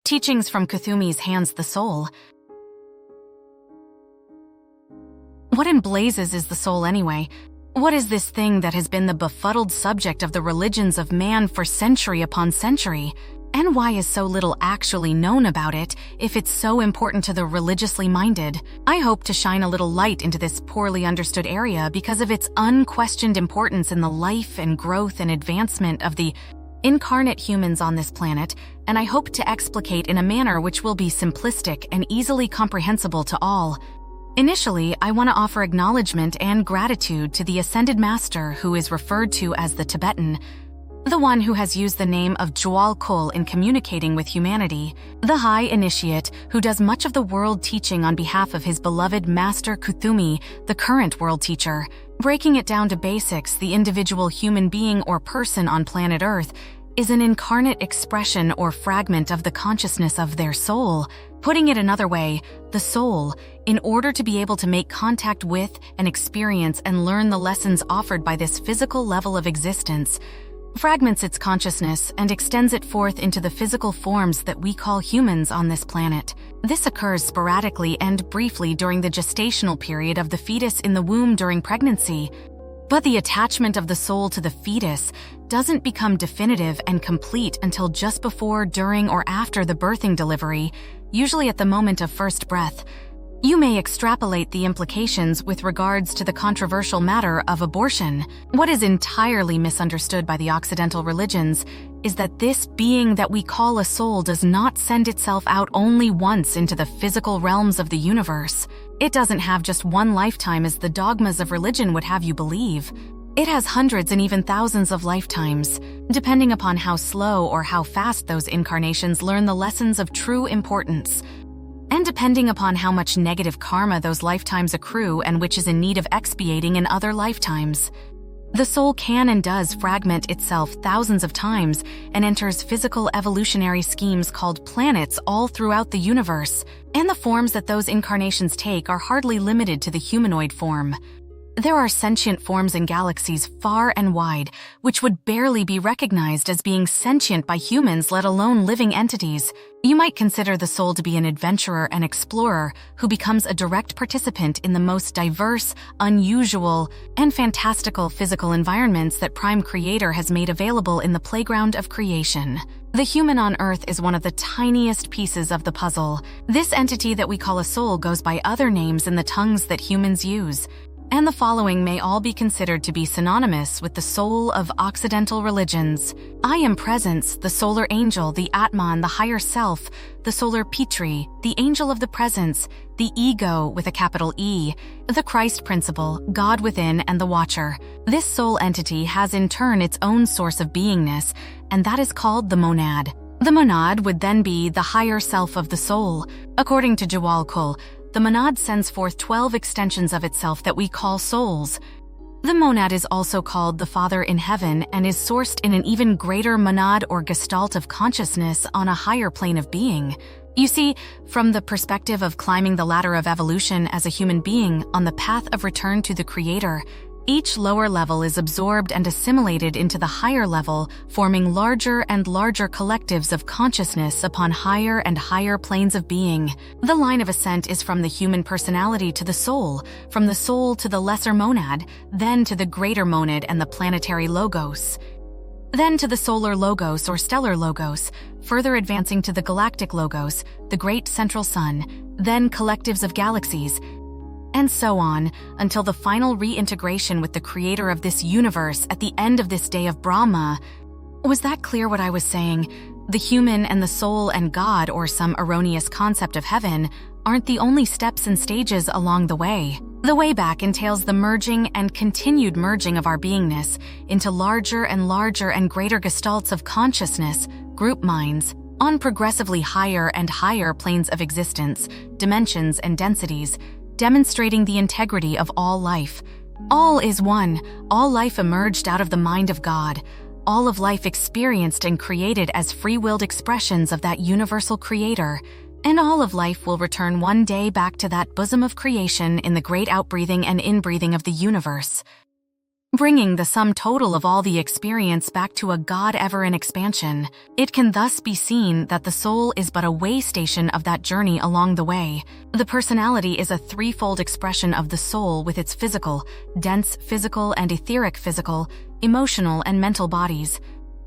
Teachings from Kuthumi's Hands the Soul. What in blazes is the soul anyway? What is this thing that has been the befuddled subject of the religions of man for century upon century? And why is so little actually known about it if it's so important to the religiously minded? I hope to shine a little light into this poorly understood area because of its unquestioned importance in the life and growth and advancement of the incarnate humans on this planet, and I hope to explicate in a manner which will be simplistic and easily comprehensible to all. Initially, I want to offer acknowledgement and gratitude to the Ascended Master who is referred to as the Tibetan, the one who has used the name of Jwal Kul in communicating with humanity, the High Initiate who does much of the world teaching on behalf of his beloved Master Kuthumi, the current world teacher. Breaking it down to basics, the individual human being or person on planet Earth is an incarnate expression or fragment of the consciousness of their soul. Putting it another way, the soul, in order to be able to make contact with and experience and learn the lessons offered by this physical level of existence, fragments its consciousness and extends it forth into the physical forms that we call humans on this planet. This occurs sporadically and briefly during the gestational period of the fetus in the womb during pregnancy. But the attachment of the soul to the fetus doesn't become definitive and complete until just before, during, or after the birthing delivery, usually at the moment of first breath. You may extrapolate the implications with regards to the controversial matter of abortion. What is entirely misunderstood by the Occidental religions is that this being that we call a soul does not send itself out only once into the physical realms of the universe. It doesn't have just one lifetime as the dogmas of religion would have you believe. It has hundreds and even thousands of lifetimes, depending upon how slow or how fast those incarnations learn the lessons of true importance, and depending upon how much negative karma those lifetimes accrue and which is in need of expiating in other lifetimes. The soul can and does fragment itself thousands of times and enters physical evolutionary schemes called planets all throughout the universe, and the forms that those incarnations take are hardly limited to the humanoid form. There are sentient forms in galaxies far and wide, which would barely be recognized as being sentient by humans, let alone living entities. You might consider the soul to be an adventurer and explorer who becomes a direct participant in the most diverse, unusual, and fantastical physical environments that Prime Creator has made available in the playground of creation. The human on Earth is one of the tiniest pieces of the puzzle. This entity that we call a soul goes by other names in the tongues that humans use, and the following may all be considered to be synonymous with the soul of Occidental religions. I am Presence, the solar angel, the Atman, the higher self, the solar Petri, the angel of the presence, the ego with a capital E, the Christ principle, God within, and the Watcher. This soul entity has in turn its own source of beingness, and that is called the monad. The monad would then be the higher self of the soul. According to Jwal Kul, the monad sends forth 12 extensions of itself that we call souls. The monad is also called the Father in heaven and is sourced in an even greater monad or gestalt of consciousness on a higher plane of being. You see, from the perspective of climbing the ladder of evolution as a human being on the path of return to the Creator, each lower level is absorbed and assimilated into the higher level, forming larger and larger collectives of consciousness upon higher and higher planes of being. The line of ascent is from the human personality to the soul, from the soul to the lesser monad, then to the greater monad and the planetary logos, then to the solar logos or stellar logos, further advancing to the galactic logos, the great central sun, then collectives of galaxies, and so on, until the final reintegration with the Creator of this universe at the end of this day of Brahma. Was that clear what I was saying? The human and the soul and God, or some erroneous concept of heaven, aren't the only steps and stages along the way. The way back entails the merging and continued merging of our beingness into larger and larger and greater gestalts of consciousness, group minds, on progressively higher and higher planes of existence, dimensions and densities, demonstrating the integrity of all life. All is one. All life emerged out of the mind of God. All of life experienced and created as free-willed expressions of that universal Creator. And all of life will return one day back to that bosom of creation in the great outbreathing and inbreathing of the universe. bringing the sum total of all the experience back to a God ever in expansion. It can thus be seen that the soul is but a way station of that journey along the way. The personality is a threefold expression of the soul with its physical, dense physical and etheric physical, emotional and mental bodies.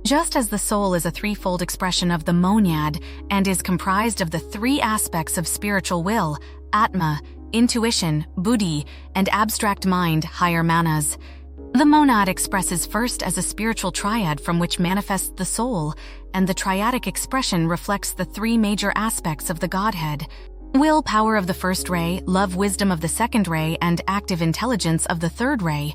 Just as the soul is a threefold expression of the monad and is comprised of the three aspects of spiritual will, Atma, intuition, Buddhi, and abstract mind, higher manas. The monad expresses first as a spiritual triad from which manifests the soul, and the triadic expression reflects the three major aspects of the Godhead: will power of the first ray, love wisdom of the second ray, and active intelligence of the third ray.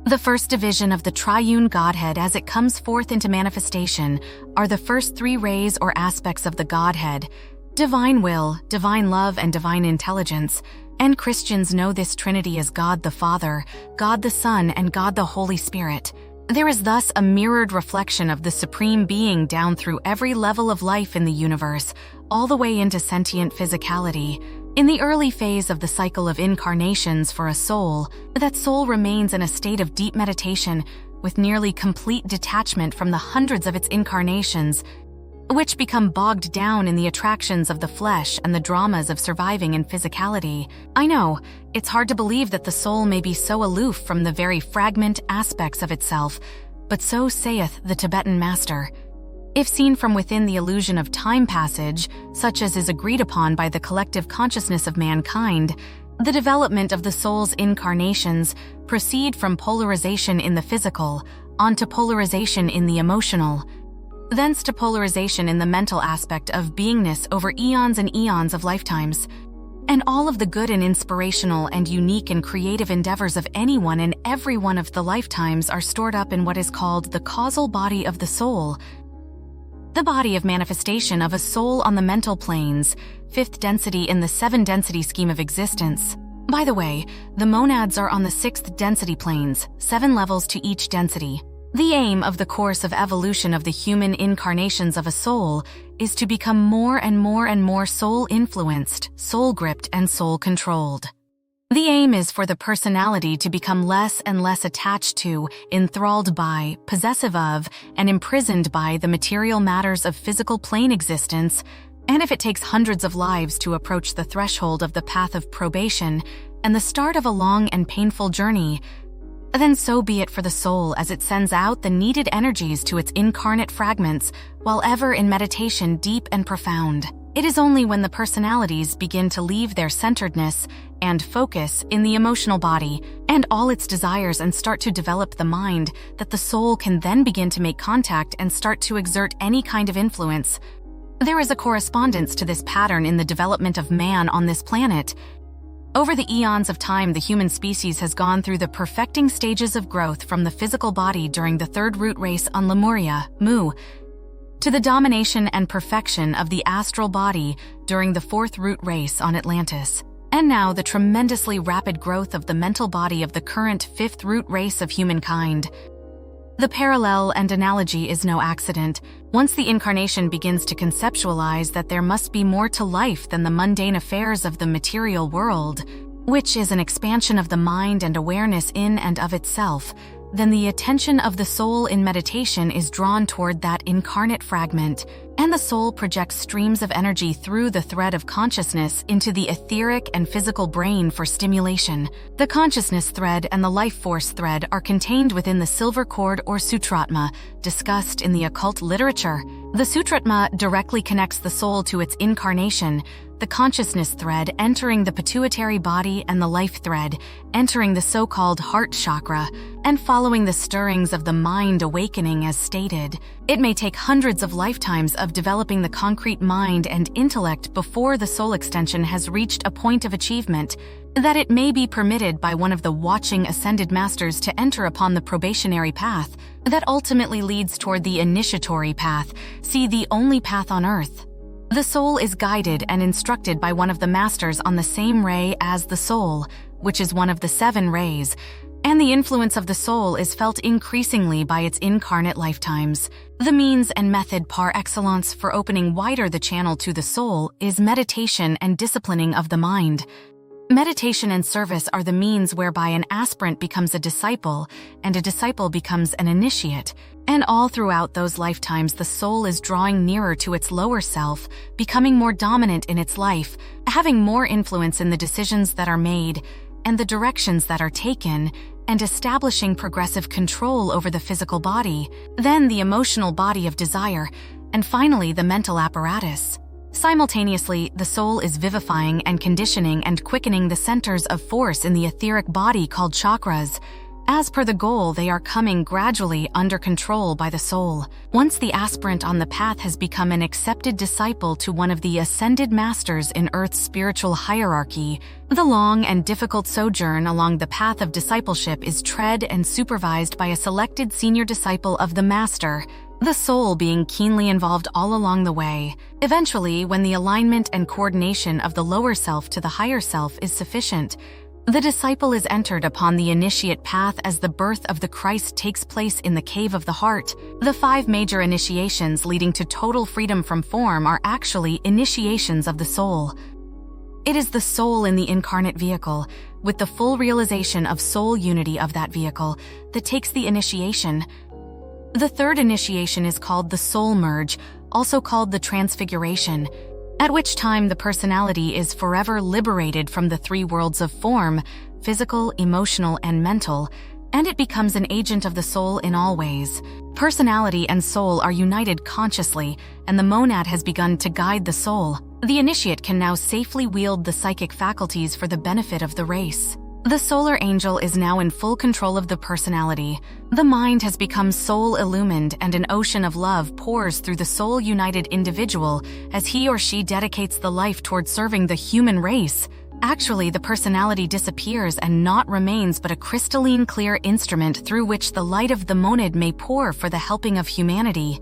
The first division of the triune Godhead as it comes forth into manifestation are the first three rays or aspects of the Godhead: divine will, divine love, and divine intelligence. And Christians know this Trinity as God the Father, God the Son, and God the Holy Spirit. There is thus a mirrored reflection of the Supreme Being down through every level of life in the universe, all the way into sentient physicality. In the early phase of the cycle of incarnations for a soul, that soul remains in a state of deep meditation with nearly complete detachment from the hundreds of its incarnations, which become bogged down in the attractions of the flesh and the dramas of surviving in physicality. I know, it's hard to believe that the soul may be so aloof from the very fragment aspects of itself, but so saith the Tibetan master. If seen from within the illusion of time passage, such as is agreed upon by the collective consciousness of mankind, the development of the soul's incarnations proceed from polarization in the physical onto polarization in the emotional, thence to polarization in the mental aspect of beingness over eons and eons of lifetimes. And all of the good and inspirational and unique and creative endeavors of anyone and every one of the lifetimes are stored up in what is called the causal body of the soul, the body of manifestation of a soul on the mental planes, fifth density in the seven density scheme of existence. By the way, the monads are on the sixth density planes, 7 levels to each density. The aim of the course of evolution of the human incarnations of a soul is to become more and more and more soul-influenced, soul-gripped, and soul-controlled. The aim is for the personality to become less and less attached to, enthralled by, possessive of, and imprisoned by the material matters of physical plane existence, and if it takes hundreds of lives to approach the threshold of the path of probation and the start of a long and painful journey, then so be it for the soul as it sends out the needed energies to its incarnate fragments while ever in meditation deep and profound. It is only when the personalities begin to leave their centeredness and focus in the emotional body and all its desires and start to develop the mind that the soul can then begin to make contact and start to exert any kind of influence. There is a correspondence to this pattern in the development of man on this planet. Over the eons of time, the human species has gone through the perfecting stages of growth from the physical body during the third root race on Lemuria, Mu, to the domination and perfection of the astral body during the fourth root race on Atlantis, and now the tremendously rapid growth of the mental body of the current fifth root race of humankind. The parallel and analogy is no accident. Once the incarnation begins to conceptualize that there must be more to life than the mundane affairs of the material world, which is an expansion of the mind and awareness in and of itself, then the attention of the soul in meditation is drawn toward that incarnate fragment, and the soul projects streams of energy through the thread of consciousness into the etheric and physical brain for stimulation. The consciousness thread and the life force thread are contained within the silver cord or sutratma, discussed in the occult literature. The sutratma directly connects the soul to its incarnation, the consciousness thread entering the pituitary body and the life thread entering the so-called heart chakra and following the stirrings of the mind awakening as stated. It may take hundreds of lifetimes of developing the concrete mind and intellect before the soul extension has reached a point of achievement, that it may be permitted by one of the watching ascended masters to enter upon the probationary path that ultimately leads toward the initiatory path, see the only path on earth. The soul is guided and instructed by one of the masters on the same ray as the soul, which is one of the 7 rays, and the influence of the soul is felt increasingly by its incarnate lifetimes. The means and method par excellence for opening wider the channel to the soul is meditation and disciplining of the mind. Meditation and service are the means whereby an aspirant becomes a disciple, and a disciple becomes an initiate. And all throughout those lifetimes, the soul is drawing nearer to its lower self, becoming more dominant in its life, having more influence in the decisions that are made and the directions that are taken, and establishing progressive control over the physical body, then the emotional body of desire, and finally the mental apparatus. Simultaneously, the soul is vivifying and conditioning and quickening the centers of force in the etheric body called chakras. As per the goal, they are coming gradually under control by the soul. Once the aspirant on the path has become an accepted disciple to one of the ascended masters in Earth's spiritual hierarchy, the long and difficult sojourn along the path of discipleship is tread and supervised by a selected senior disciple of the master, the soul being keenly involved all along the way. Eventually, when the alignment and coordination of the lower self to the higher self is sufficient, the disciple is entered upon the initiate path as the birth of the Christ takes place in the cave of the heart. The 5 major initiations leading to total freedom from form are actually initiations of the soul. It is the soul in the incarnate vehicle, with the full realization of soul unity of that vehicle, that takes the initiation. The 3rd initiation is called the soul merge, also called the transfiguration, at which time the personality is forever liberated from the 3 worlds of form, physical, emotional, and mental, and it becomes an agent of the soul in all ways. Personality and soul are united consciously, and the monad has begun to guide the soul. The initiate can now safely wield the psychic faculties for the benefit of the race. The solar angel is now in full control of the personality. The mind has become soul-illumined, and an ocean of love pours through the soul-united individual as he or she dedicates the life toward serving the human race. Actually, the personality disappears and naught remains but a crystalline clear instrument through which the light of the monad may pour for the helping of humanity.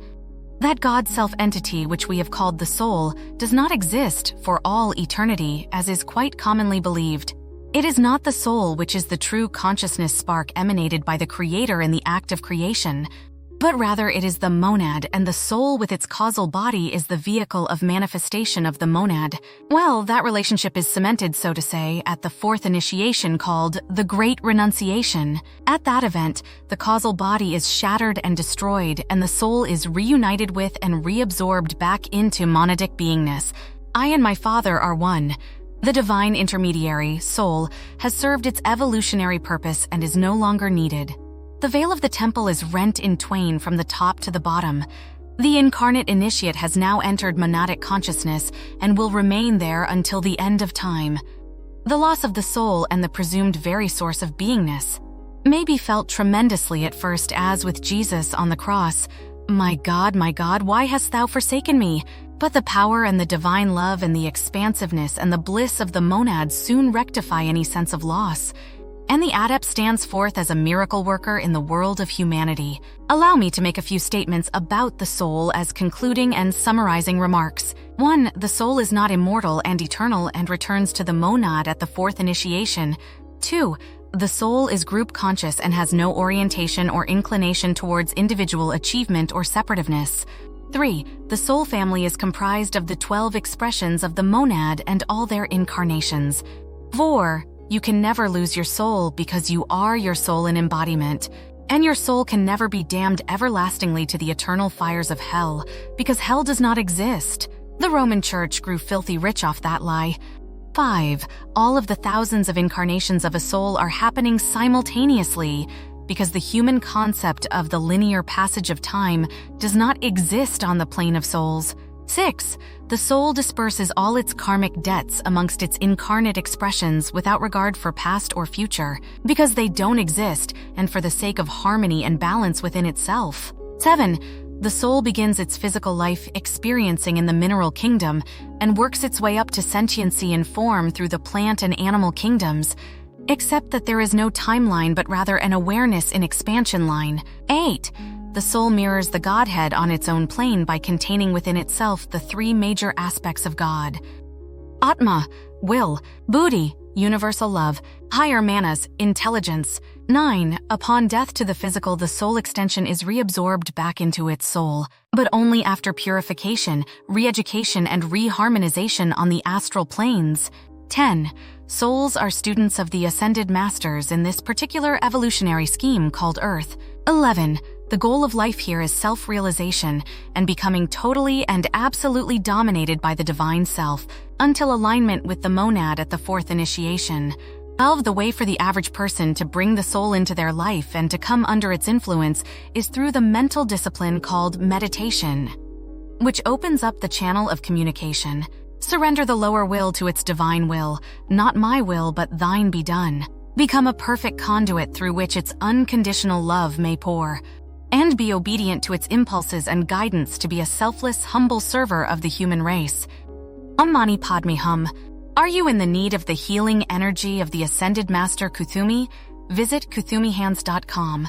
That God self-entity which we have called the soul does not exist for all eternity, as is quite commonly believed. It is not the soul which is the true consciousness spark emanated by the Creator in the act of creation, but rather it is the monad, and the soul with its causal body is the vehicle of manifestation of the monad. Well, that relationship is cemented, so to say, at the 4th initiation called the Great Renunciation. At that event, the causal body is shattered and destroyed, and the soul is reunited with and reabsorbed back into monadic beingness. I and my Father are one. The divine intermediary, soul, has served its evolutionary purpose and is no longer needed. The veil of the temple is rent in twain from the top to the bottom. The incarnate initiate has now entered monadic consciousness and will remain there until the end of time. The loss of the soul and the presumed very source of beingness may be felt tremendously at first, as with Jesus on the cross. My God, why hast thou forsaken me? But the power and the divine love and the expansiveness and the bliss of the monad soon rectify any sense of loss, and the adept stands forth as a miracle worker in the world of humanity. Allow me to make a few statements about the soul as concluding and summarizing remarks. 1. The soul is not immortal and eternal and returns to the monad at the 4th initiation. 2. The soul is group conscious and has no orientation or inclination towards individual achievement or separativeness. 3. The soul family is comprised of the 12 expressions of the monad and all their incarnations. 4. You can never lose your soul because you are your soul in embodiment, and your soul can never be damned everlastingly to the eternal fires of hell because hell does not exist. The Roman Church grew filthy rich off that lie. 5. All of the thousands of incarnations of a soul are happening simultaneously, because the human concept of the linear passage of time does not exist on the plane of souls. 6. The soul disperses all its karmic debts amongst its incarnate expressions without regard for past or future, because they don't exist, and for the sake of harmony and balance within itself. 7. The soul begins its physical life experiencing in the mineral kingdom and works its way up to sentiency and form through the plant and animal kingdoms, except that there is no timeline but rather an awareness in expansion line. 8. The soul mirrors the Godhead on its own plane by containing within itself the 3 major aspects of God: Atma, will; Buddhi, universal love; higher manas, intelligence. 9. Upon death to the physical, the soul extension is reabsorbed back into its soul, but only after purification, re-education, and reharmonization on the astral planes. 10. Souls are students of the ascended masters in this particular evolutionary scheme called Earth. 11. The goal of life here is self-realization and becoming totally and absolutely dominated by the divine self until alignment with the monad at the fourth initiation. 12. The way for the average person to bring the soul into their life and to come under its influence is through the mental discipline called meditation, which opens up the channel of communication. Surrender the lower will to its divine will. Not my will, but thine be done. Become a perfect conduit through which its unconditional love may pour. And be obedient to its impulses and guidance to be a selfless, humble server of the human race. Om Mani Padme Hum. Are you in the need of the healing energy of the Ascended Master Kuthumi? Visit KuthumiHands.com.